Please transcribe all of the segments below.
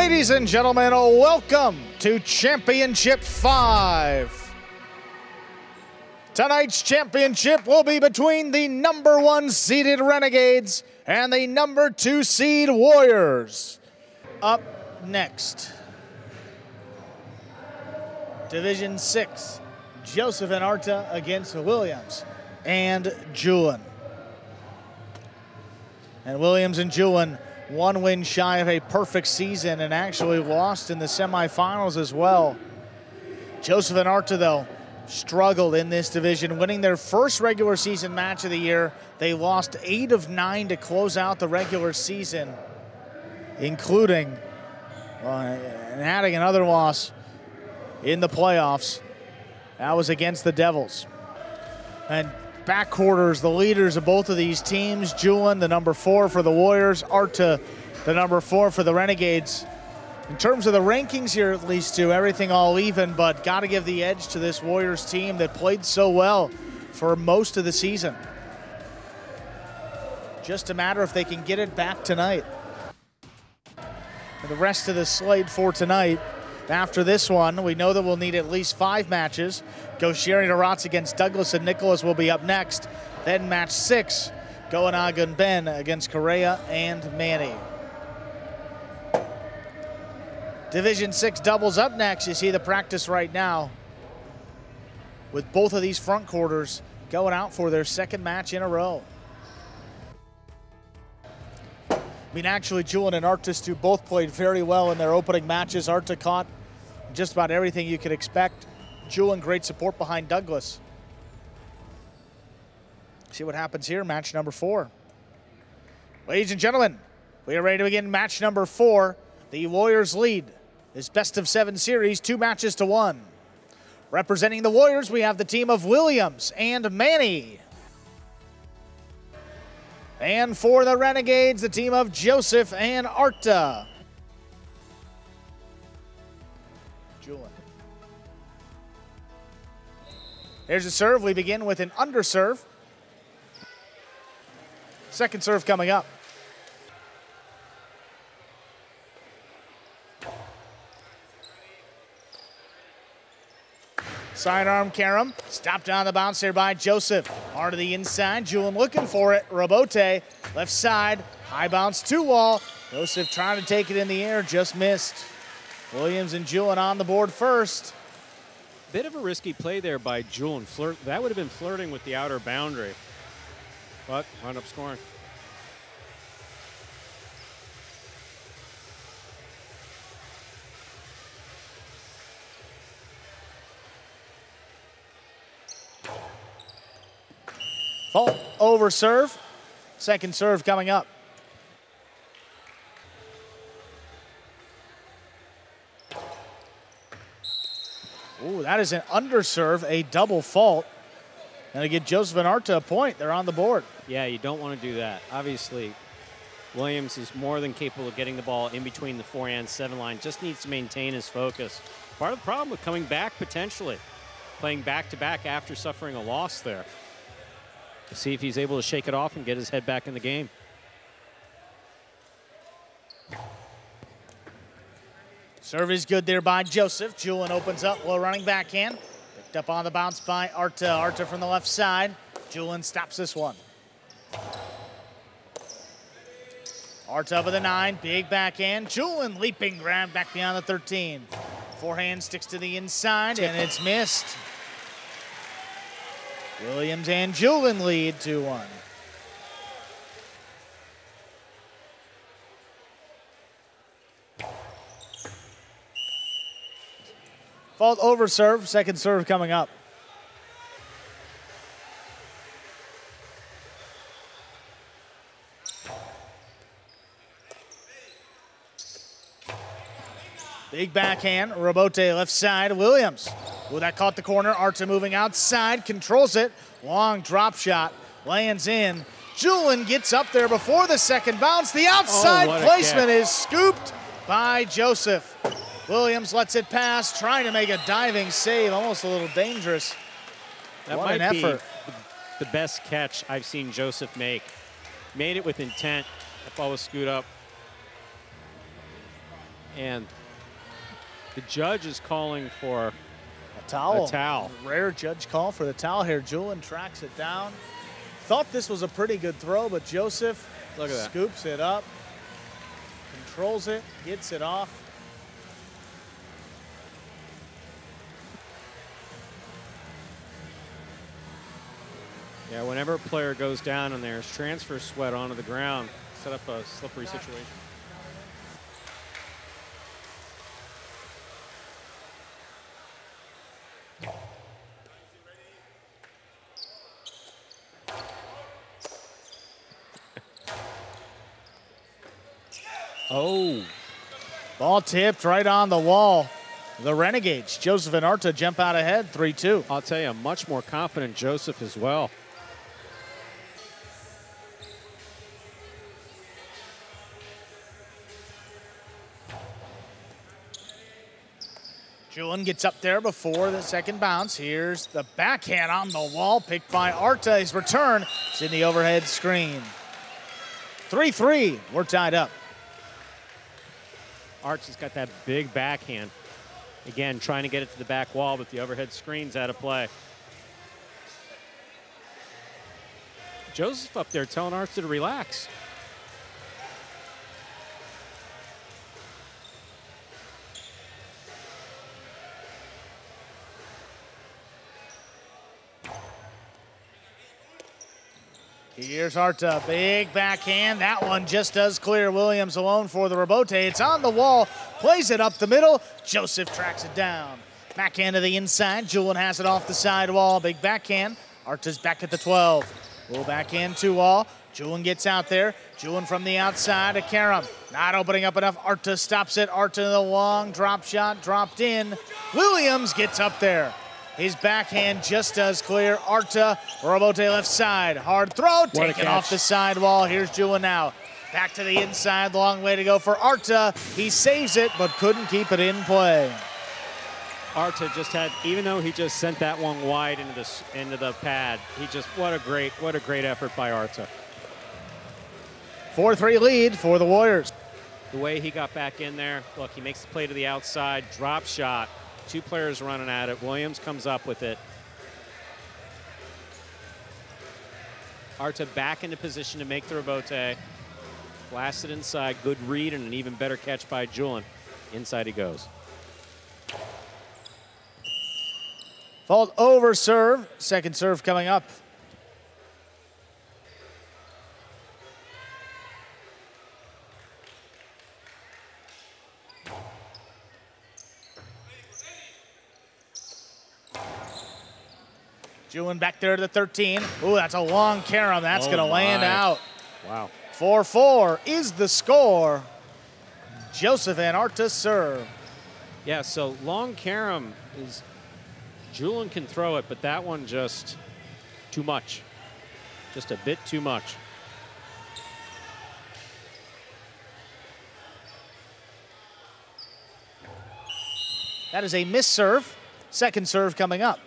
Ladies and gentlemen, welcome to Championship 5. Tonight's championship will be between the #1 seeded Renegades and the #2 seed Warriors. Up next, Division 6, Joseph and Arta against Williams and Julen. And Williams and Julen, one win shy of a perfect season and actually lost in the semifinals as well. Joseph and Arta, though, struggled in this division, winning their first regular season match of the year. They lost 8 of 9 to close out the regular season, including and adding another loss in the playoffs. That was against the Devils. And backquarters, the leaders of both of these teams, Julen, the #4 for the Warriors, Arta, the #4 for the Renegades. In terms of the rankings here, at least two, everything all even, but got to give the edge to this Warriors team that played so well for most of the season. Just a matter if they can get it back tonight. And the rest of the slate for tonight, after this one, we know that we'll need at least 5 matches. Goshieri Narats against Douglas and Nicholas will be up next. Then match 6, Goanagan Ben against Correa and Manny. Division 6 doubles up next. You see the practice right now with both of these front quarters going out for their second match in a row. I mean, actually, Julen and Artis two both played very well in their opening matches. Arta caught just about everything you could expect. Julen, great support behind Douglas. See what happens here, match #4. Ladies and gentlemen, we are ready to begin match #4. The Warriors lead this best-of-7 series, 2 matches to 1. Representing the Warriors, we have the team of Williams and Manny. And for the Renegades, the team of Joseph and Arta. Julen. Here's a serve. We begin with an underserve. Second serve coming up. Sidearm carom, stopped on the bounce there by Joseph. Arta to the inside, Julen looking for it. Robote, left side, high bounce 2-wall. Joseph trying to take it in the air, just missed. Williams and Julen on the board first. Bit of a risky play there by Julen. That would have been flirting with the outer boundary, but wound up scoring. Fault over serve. Second serve coming up. Ooh, that is an underserve, a double fault. And to get Joseph and Arta a point, they're on the board. Yeah, you don't want to do that. Obviously, Williams is more than capable of getting the ball in between the 4 and 7 line, just needs to maintain his focus. Part of the problem with coming back potentially, playing back-to-back after suffering a loss there. To see if he's able to shake it off and get his head back in the game. Serve is good there by Joseph. Julen opens up, low running backhand. Picked up on the bounce by Arta. Arta from the left side. Julen stops this one. Arta with a 9, big backhand. Julen leaping grab back beyond the 13. Forehand sticks to the inside and it's missed. Williams and Julen lead 2-1. Fault over serve, second serve coming up. Big backhand, Robote left side, Williams. Ooh, that caught the corner. Arta moving outside, controls it. Long drop shot, lands in. Julen gets up there before the second bounce. The outside placement is scooped by Joseph. Williams lets it pass, trying to make a diving save, almost a little dangerous. That what might an be effort. the best catch I've seen Joseph make. Made it with intent. That ball was screwed up. And the judge is calling for a towel. A towel. Rare judge call for the towel here. Julen tracks it down. Thought this was a pretty good throw, but Joseph scoops it up, controls it, gets it off. Yeah, whenever a player goes down and there's transfer sweat onto the ground, set up a slippery situation. Oh. Ball tipped right on the wall. The Renegades, Joseph and Arta jump out ahead, 3-2. I'll tell you, much more confident Joseph as well. Julen gets up there before the second bounce. Here's the backhand on the wall, picked by Arta. His return is in the overhead screen. 3-3, we're tied up. Arta's got that big backhand. Again, trying to get it to the back wall, but the overhead screen's out of play. Joseph up there telling Arta to relax. Here's Arta, big backhand. That one just does clear. Williams alone for the rebote. It's on the wall, plays it up the middle. Joseph tracks it down. Backhand to the inside. Julen has it off the side wall. Big backhand. Arta's back at the 12. Little backhand to wall. Julen gets out there. Julen from the outside to Karam. Not opening up enough. Arta stops it. Arta the long drop shot, dropped in. Williams gets up there. His backhand just does clear. Arta, rebote left side. Hard throw, taken off the side wall. Here's Julen now. Back to the inside, long way to go for Arta. He saves it, but couldn't keep it in play. Arta just had, even though he just sent that one wide into the pad, he just, what a great effort by Arta. 4-3 lead for the Warriors. The way he got back in there, look, he makes the play to the outside, drop shot. Two players running at it. Williams comes up with it. Arta back into position to make the rebote. Blasted inside. Good read and an even better catch by Julen. Inside he goes. Fault over serve. Second serve coming up. Julen back there to the 13. Ooh, that's a long carom. That's going to land out. Wow. 4-4 is the score. Joseph and Arta serve. Yeah, so long carom is, Julen can throw it, but that one just too much. Just a bit too much. That is a miss serve. Second serve coming up.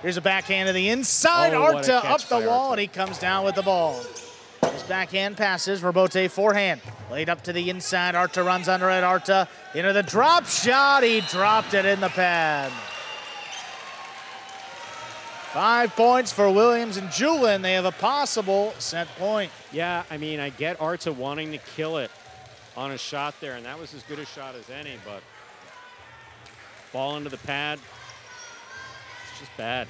Here's a backhand to the inside. Arta up the wall, and he comes down with the ball. His backhand passes. Rebote forehand. Laid up to the inside. Arta runs under it. Arta into the drop shot. He dropped it in the pad. 5 points for Williams and Julen. They have a possible set point. Yeah, I mean, I get Arta wanting to kill it on a shot there, and that was as good a shot as any, but ball into the pad. Just bad.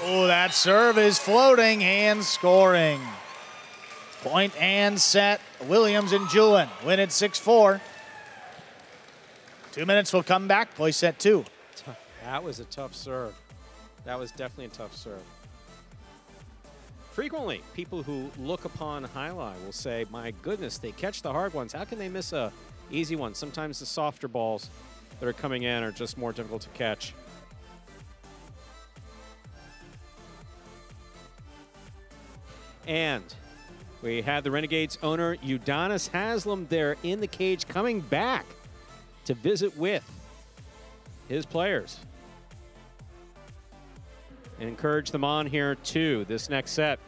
Oh, that serve is floating and scoring. Point and set. Williams and Julen win it 6-4. 2 minutes will come back. Play set 2. That was a tough serve. That was definitely a tough serve. Frequently, people who look upon highlight will say, my goodness, they catch the hard ones. How can they miss a easy one? Sometimes the softer balls that are coming in are just more difficult to catch. And we have the Renegades owner, Udonis Haslam, there in the cage, coming back to visit with his players and encourage them on here to this next set.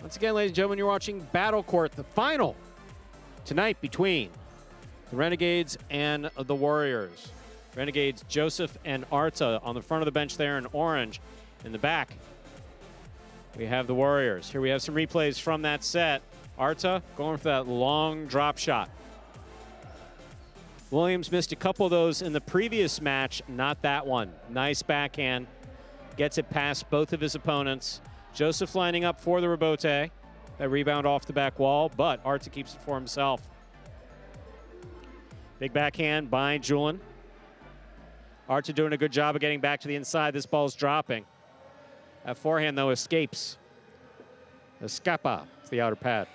Once again, ladies and gentlemen, you're watching Battle Court, the final tonight between the Renegades and the Warriors. Renegades, Joseph and Arta on the front of the bench there in orange. In the back, we have the Warriors. Here we have some replays from that set. Arta going for that long drop shot. Williams missed a couple of those in the previous match, not that one. Nice backhand. Gets it past both of his opponents. Joseph lining up for the rebote. That rebound off the back wall, but Arta keeps it for himself. Big backhand by Julen. Arta doing a good job of getting back to the inside. This ball's dropping. That forehand, though, escapes. Escapa to the outer pad.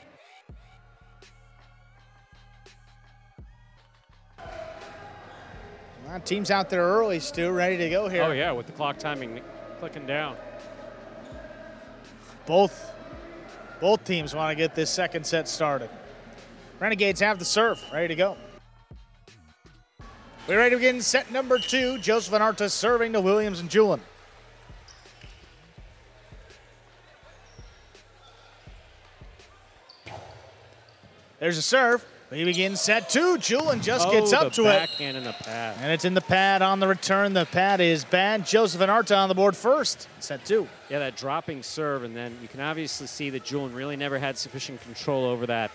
Well, team's out there early, Stu, ready to go here. Oh, yeah, with the clock timing clicking down. Both teams want to get this second set started. Renegades have the serve, ready to go. We're ready to begin set number 2. Joseph and Arta serving to Williams and Julen. There's a serve. We begin set 2. Julen just gets up to it. Backhand in the pad. And it's in the pad on the return. The pad is bad. Joseph and Arta on the board first. Set 2. Yeah, that dropping serve, and then you can obviously see that Julen really never had sufficient control over that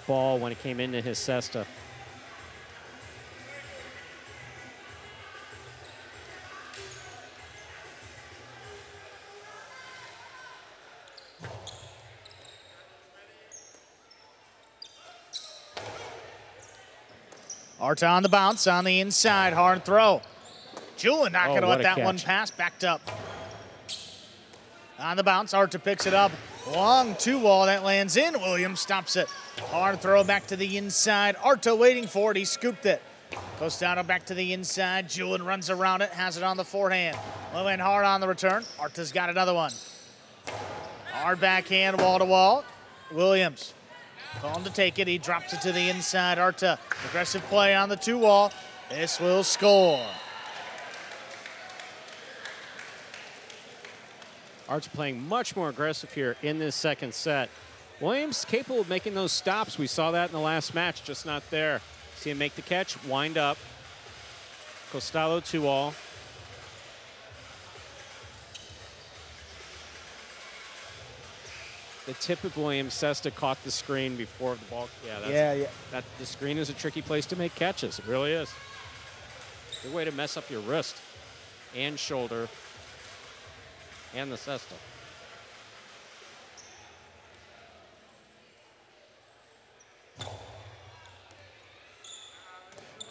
ball when it came into his cesta. Arta on the bounce, on the inside, hard throw. Julen not going to let that catch. one pass, backed up. On the bounce, Arta picks it up. Long 2-wall, that lands in. Williams stops it. Hard throw back to the inside. Arta waiting for it, he scooped it. Costado back to the inside. Julen runs around it, has it on the forehand. Low and hard on the return. Arta's got another one. Hard backhand, wall to wall. Williams. Calling to take it, he drops it to the inside. Arta, aggressive play on the 2-wall. This will score. Arta playing much more aggressive here in this second set. Williams capable of making those stops. We saw that in the last match, just not there. See him make the catch, wind up. Costado 2-wall. The tip of Williams, Cesta caught the screen before the ball. Yeah, the screen is a tricky place to make catches. It really is. Good way to mess up your wrist and shoulder and the cesta.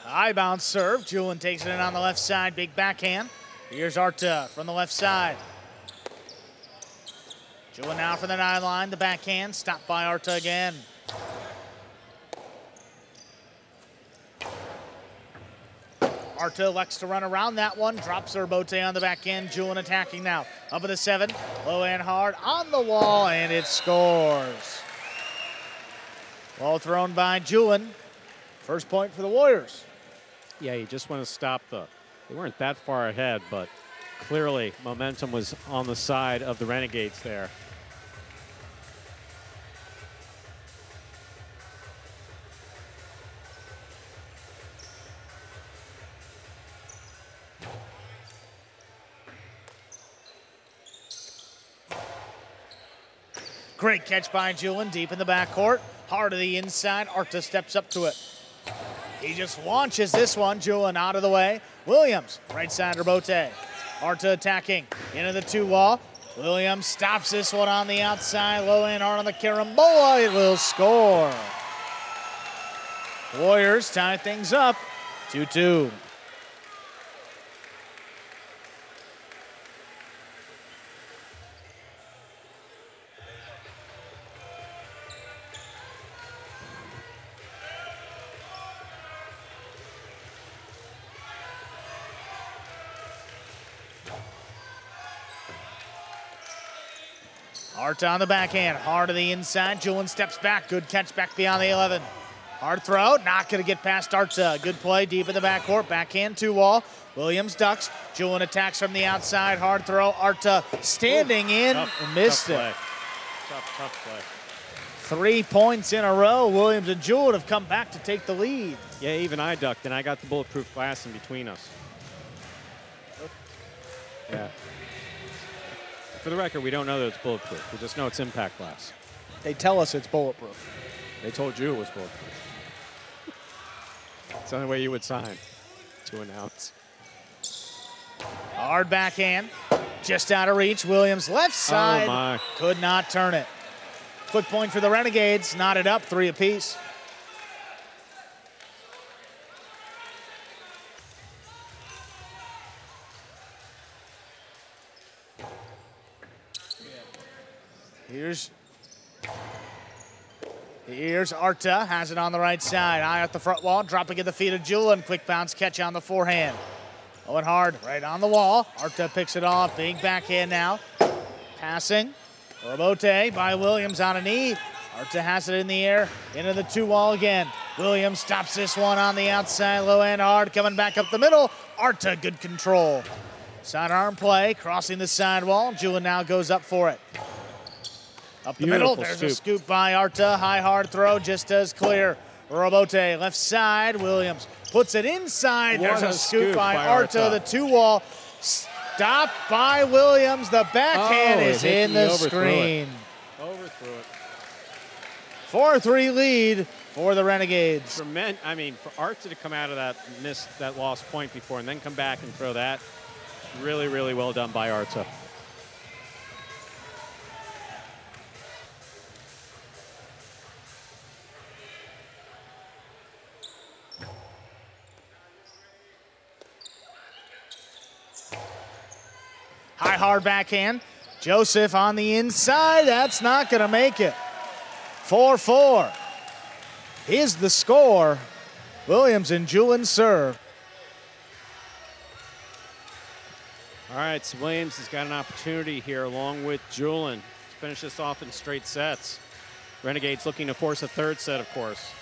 High bounce serve. Julen takes it in on the left side. Big backhand. Here's Arta from the left side. Julen now from the 9 line. The backhand. Stopped by Arta again. Arta elects to run around that one. Drops her bote on the back end. Julen attacking now. Up at the 7. Low and hard on the wall, and it scores. Ball thrown by Julen. First point for the Warriors. Yeah, you just want to stop they weren't that far ahead, but clearly momentum was on the side of the Renegades there. Great catch by Julen, deep in the backcourt. Hard to the inside. Arta steps up to it. He just launches this one. Julen out of the way. Williams, right side rebote. Arta attacking into the 2-wall. Williams stops this one on the outside. Low and hard on the carambola. It will score. Warriors tie things up. 2-2. Arta on the backhand, hard to the inside. Julen steps back, good catch back beyond the 11. Hard throw, not going to get past Arta. Good play deep in the backcourt, backhand 2-wall. Williams ducks, Julen attacks from the outside, hard throw. Arta standing in and missed it. Tough play. 3 points in a row. Williams and Julen have come back to take the lead. Yeah, even I ducked, and I got the bulletproof glass in between us. Yeah. For the record, we don't know that it's bulletproof. We just know it's impact glass. They tell us it's bulletproof. They told you it was bulletproof. It's the only way you would sign to announce. Hard backhand, just out of reach. Williams left side, could not turn it. Quick point for the Renegades, knotted up, 3 apiece. Here's Arta, has it on the right side. Eye at the front wall, dropping at the feet of Julen. Quick bounce catch on the forehand. Going hard, right on the wall. Arta picks it off, big backhand now. Passing, Robote by Williams on a knee. Arta has it in the air, into the 2-wall again. Williams stops this one on the outside, low end hard, coming back up the middle. Arta, good control. Sidearm play, crossing the sidewall. Julen now goes up for it. Up the middle, there's a scoop by Arta. High hard throw, just as clear. Robote, left side, Williams puts it inside. There's a scoop by Arta, the 2-wall. Stopped by Williams. The backhand is in the screen. Overthrew it. 4-3 lead for the Renegades. For Arta to come out of that lost point before and then come back and throw that, really, really well done by Arta. High hard backhand. Joseph on the inside. That's not going to make it. 4-4 is the score. Williams and Julen serve. All right, so Williams has got an opportunity here along with Julen to finish this off in straight sets. Renegades looking to force a 3rd set, of course.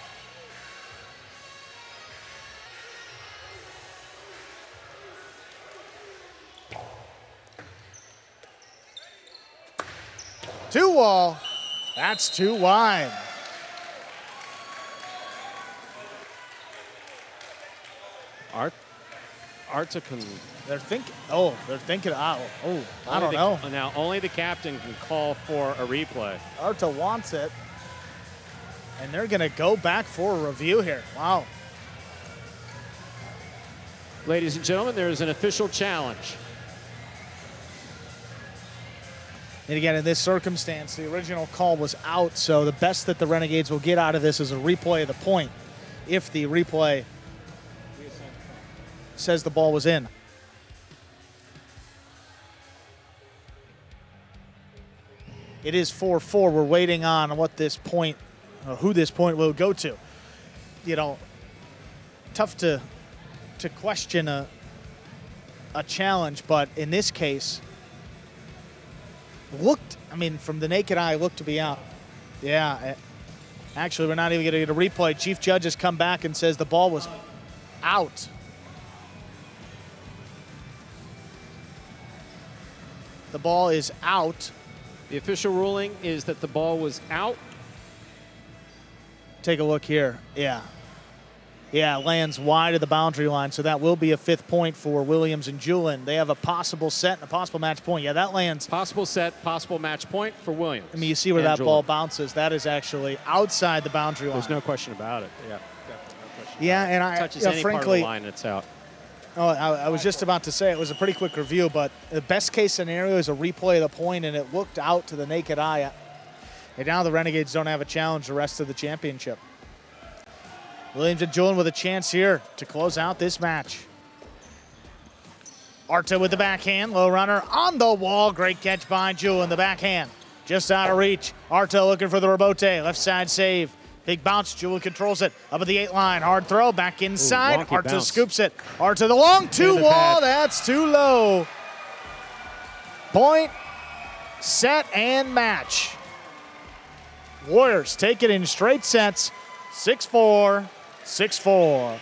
Two-wall, that's too wide. Arta can... They're thinking, I don't know. Now, only the captain can call for a replay. Arta wants it, and they're going to go back for a review here. Wow. Ladies and gentlemen, there is an official challenge. And again, in this circumstance, the original call was out, so the best that the Renegades will get out of this is a replay of the point if the replay says the ball was in. It is 4-4. We're waiting on what this point, who this point will go to. You know, tough to question a challenge, but in this case, from the naked eye, looked to be out. Yeah, actually, we're not even going to get a replay. Chief Judge has come back and says the ball was out. The ball is out. The official ruling is that the ball was out. Take a look here. Yeah, lands wide of the boundary line, so that will be a 5th point for Williams and Julen. They have a possible set and a possible match point. Yeah, that lands. Possible set, possible match point for Williams. I mean, you see where that ball bounces. That is actually outside the boundary line. There's no question about it. Yeah, definitely no question. Yeah, and I touches any frankly, part of the line, it's out. Oh, I was just about to say it was a pretty quick review, but the best case scenario is a replay of the point, and it looked out to the naked eye. And now the Renegades don't have a challenge the rest of the championship. Williams and Julen with a chance here to close out this match. Arta with the backhand, low runner on the wall. Great catch by Julen, the backhand. Just out of reach. Arta looking for the rebote, left side save. Big bounce, Julen controls it. Up at the 8 line, hard throw, back inside. Arta scoops it. Arta the long 2-wall, that's too low. Point set, and match. Warriors take it in straight sets, 6-4, 6-4.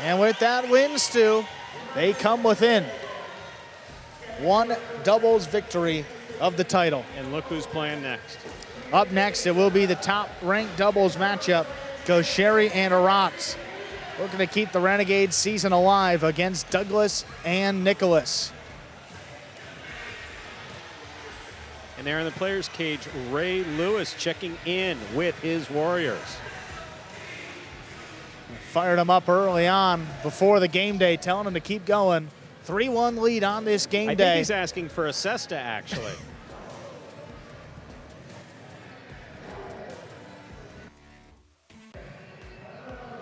And with that win, Stu, they come within one doubles victory of the title. And look who's playing next. Up next, it will be the top-ranked doubles matchup, Gaucheri and Arta, looking to keep the Renegades season alive against Douglas and Nicholas. And there in the players' cage, Ray Lewis checking in with his Warriors. Fired him up early on before the game day, telling him to keep going. 3-1 lead on this game day. I think he's asking for a cesta, actually.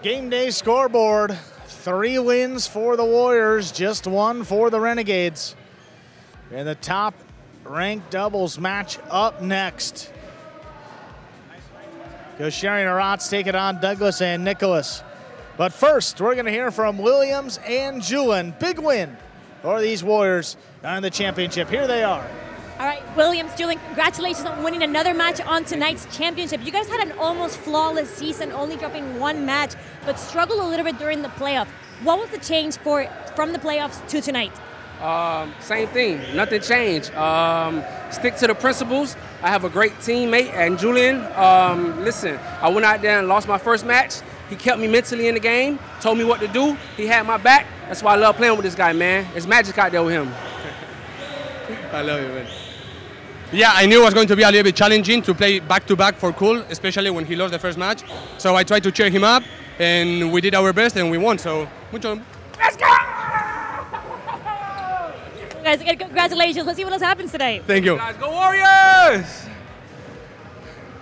Game day scoreboard, 3 wins for the Warriors, just 1 for the Renegades. And the top-ranked doubles match up next. Gaucheri and Arta take it on Douglas and Nicholas. But first, we're going to hear from Williams and Julen. Big win for these Warriors on the championship. Here they are. All right, Williams, Julen, congratulations on winning another match on tonight's championship. You guys had an almost flawless season, only dropping 1 match, but struggled a little bit during the playoff. What was the change from the playoffs to tonight? Same thing, nothing changed. Stick to the principles. I have a great teammate, and Julen, listen, I went out there and lost my first match. He kept me mentally in the game, told me what to do. He had my back. That's why I love playing with this guy, man. It's magic out there with him. I love you, man. Yeah, I knew it was going to be a little bit challenging to play back-to-back for Cool, especially when he lost the first match. So I tried to cheer him up, and we did our best, and we won. So, mucho. Let's go! Guys, again, congratulations. Let's see what else happens today. Thank you. Guys, go Warriors!